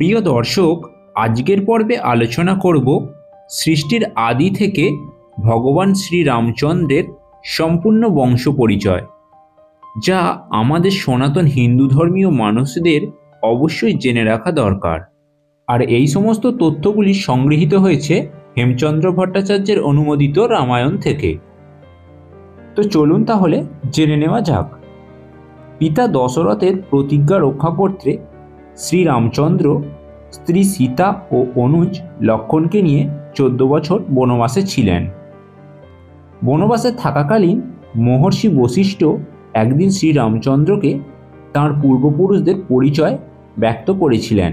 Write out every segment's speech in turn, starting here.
প্রিয় দর্শক, আজকের পর্বে আলোচনা করব সৃষ্টির আদি থেকে ভগবান শ্রী রামচন্দ্রের সম্পূর্ণ বংশ পরিচয়, যা আমাদের সনাতন হিন্দু ধর্মীয় মানুষদের অবশ্যই জেনে রাখা দরকার। আর এই সমস্ত তথ্যগুলি সংগৃহীত হয়েছে হেমচন্দ্র ভট্টাচার্যের অনুমোদিত রামায়ণ থেকে। তো চলুন তাহলে জেনে নেওয়া যাক। পিতা দশরথের প্রতিজ্ঞা রক্ষা করতে শ্রীরামচন্দ্র স্ত্রী সীতা ও অনুজ লক্ষ্মণকে নিয়ে 14 বছর বনবাসে ছিলেন। বনবাসে থাকাকালীন মহর্ষি বশিষ্ঠ একদিন শ্রীরামচন্দ্রকে তাঁর পূর্বপুরুষদের পরিচয় ব্যক্ত করেছিলেন।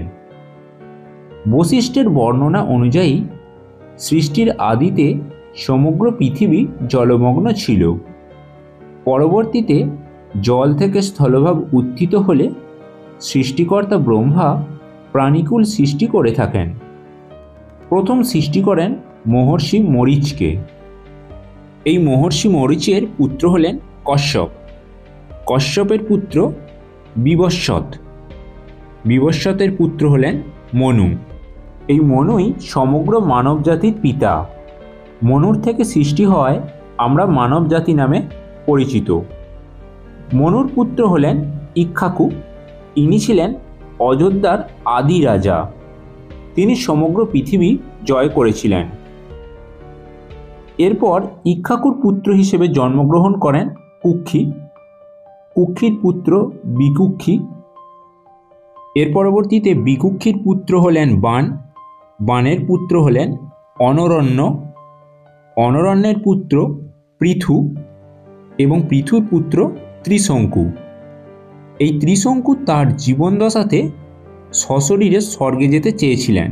বশিষ্ঠের বর্ণনা অনুযায়ী সৃষ্টির আদিতে সমগ্র পৃথিবী জলমগ্ন ছিল। পরবর্তীতে জল থেকে স্থলভাগ উত্থিত হলে সৃষ্টিকর্তা ব্রহ্মা প্রাণীকুল সৃষ্টি করে থাকেন। প্রথম সৃষ্টি করেন মহর্ষি মরীচকে। এই মহর্ষি মরীচের পুত্র হলেন কশ্যপ। কশ্যপের পুত্র বিবস্বত। বিবস্বতের পুত্র হলেন মনু। এই মনুই সমগ্র মানব জাতির পিতা। মনুর থেকে সৃষ্টি হওয়ায় আমরা মানব জাতি নামে পরিচিত। মনুর পুত্র হলেন ইক্ষ্বাকু। ইনি ছিলেন অযোধ্যার আদি রাজা। তিনি সমগ্র পৃথিবী জয় করেছিলেন। এরপর ইক্ষ্বাকুর পুত্র হিসেবে জন্মগ্রহণ করেন কুক্ষী। কুক্ষীর পুত্র বিকুক্ষী। এর পরবর্তীতে বিকুক্ষীর পুত্র হলেন বাণ। বাণের পুত্র হলেন অনরণ্য। অনরণ্যের পুত্র পৃথু এবং পৃথুর পুত্র ত্রিশঙ্কু। এই ত্রিশঙ্কু তার জীবনদশাতে সশরীরে স্বর্গে যেতে চেয়েছিলেন,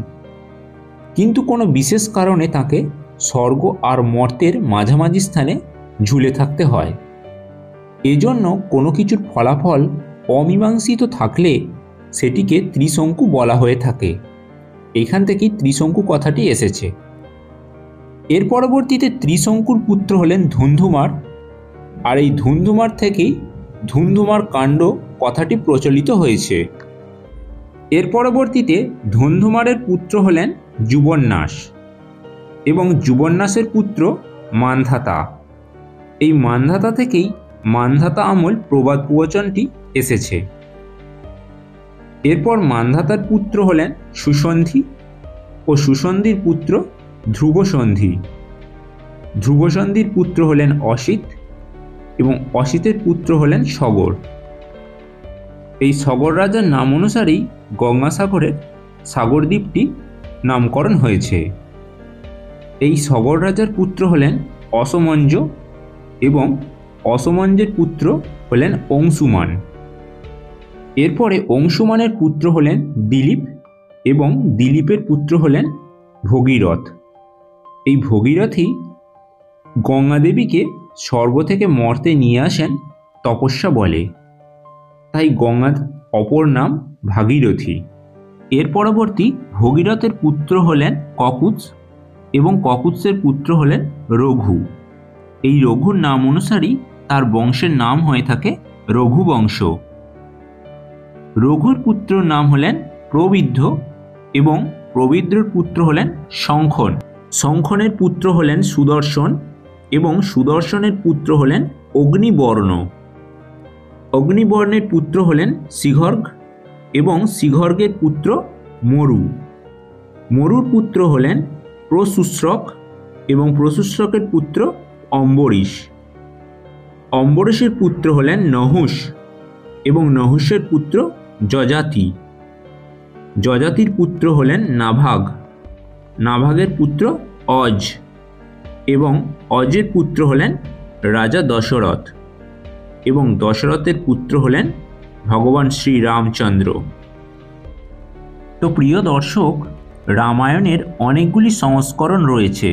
কিন্তু কোনো বিশেষ কারণে তাকে স্বর্গ আর মর্তের মাঝামাঝি স্থানে ঝুলে থাকতে হয়। এজন্য কোনো কিছুর ফলাফল অমীমাংসিত থাকলে সেটিকে ত্রিশঙ্কু বলা হয়ে থাকে। এখান থেকেই ত্রিশঙ্কু কথাটি এসেছে। এর পরবর্তীতে ত্রিশঙ্কুর পুত্র হলেন ধুন্ধুমার। আর এই ধুন্ধুমার থেকেই ধুন্ধুমার কাণ্ড কথাটি প্রচলিত হয়েছে। এর পরবর্তীতে ধুন্ধুমারের পুত্র হলেন যুবন্যাস এবং যুবন্যাসের পুত্র মান্ধাতা। এই মান্ধাতা থেকেই মান্ধাতা আমল প্রবাদ প্রবচনটি এসেছে। এরপর মান্ধাতার পুত্র হলেন সুসন্ধি ও সুসন্ধির পুত্র ধ্রুবসন্ধি। ধ্রুবসন্ধির পুত্র হলেন অসিত এবং অসিতের পুত্র হলেন সগর। এই সগর রাজার নাম অনুসারেই গঙ্গাসাগরের সাগরদ্বীপটি নামকরণ হয়েছে। এই সগর রাজার পুত্র হলেন অসমঞ্জ এবং অসমঞ্জের পুত্র হলেন অংশুমান। এরপরে অংশুমানের পুত্র হলেন দিলীপ এবং দিলীপের পুত্র হলেন ভগীরথ। এই ভগীরথই গঙ্গাদেবীকে স্বর্গ থেকে মর্তে নিয়ে আসেন তপস্যা বলে, তাই গঙ্গার অপর নাম ভাগীরথী। এর পরবর্তী ভগীরথের পুত্র হলেন ককুৎস এবং ককুৎসের পুত্র হলেন রঘু। এই রঘুর নাম অনুসারেই তার বংশের নাম হয়ে থাকে রঘুবংশ। রঘুর পুত্র নাম হলেন প্রবিদ্ধ এবং প্রবিদ্রর পুত্র হলেন শঙ্খন। শঙ্খনের পুত্র হলেন সুদর্শন এবং সুদর্শনের পুত্র হলেন অগ্নিবর্ণ। অগ্নিবর্ণের পুত্র হলেন শিঘর্গ এবং শিঘর্গের পুত্র মরু। মরুর পুত্র হলেন প্রশুশ্রক এবং প্রশুশ্রকের পুত্র অম্বরীশ। অম্বরীশের পুত্র হলেন নহুষ এবং নহুষের পুত্র যজাতি। যজাতির পুত্র হলেন নাভাগ। নাভাগের পুত্র অজ এবং অজের পুত্র হলেন রাজা দশরথ এবং দশরথের পুত্র হলেন ভগবান শ্রী রামচন্দ্র। তো প্রিয় দর্শক, রামায়ণের অনেকগুলি সংস্করণ রয়েছে,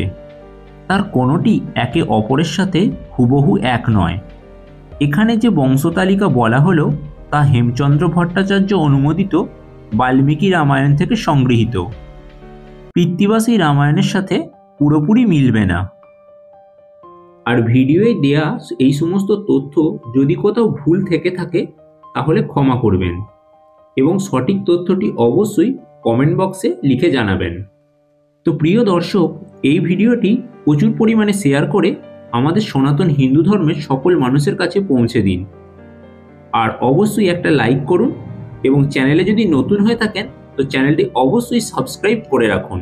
তার কোনোটি একে অপরের সাথে হুবহু এক নয়। এখানে যে বংশতালিকা বলা হলো তা হেমচন্দ্র ভট্টাচার্য অনুমোদিত বাল্মীকি রামায়ণ থেকে সংগৃহীত। কৃত্তিবাসী রামায়ণের সাথে পুরোপুরি মিলবে না। আর ভিডিওয়ে দেয়া এই সমস্ত তথ্য যদি কোথাও ভুল থেকে থাকে তাহলে ক্ষমা করবেন এবং সঠিক তথ্যটি অবশ্যই কমেন্ট বক্সে লিখে জানাবেন। তো প্রিয় দর্শক, এই ভিডিওটি প্রচুর পরিমাণে শেয়ার করে আমাদের সনাতন হিন্দু ধর্মের সকল মানুষের কাছে পৌঁছে দিন। আর অবশ্যই একটা লাইক করুন এবং চ্যানেলে যদি নতুন হয়ে থাকেন তো চ্যানেলটি অবশ্যই সাবস্ক্রাইব করে রাখুন।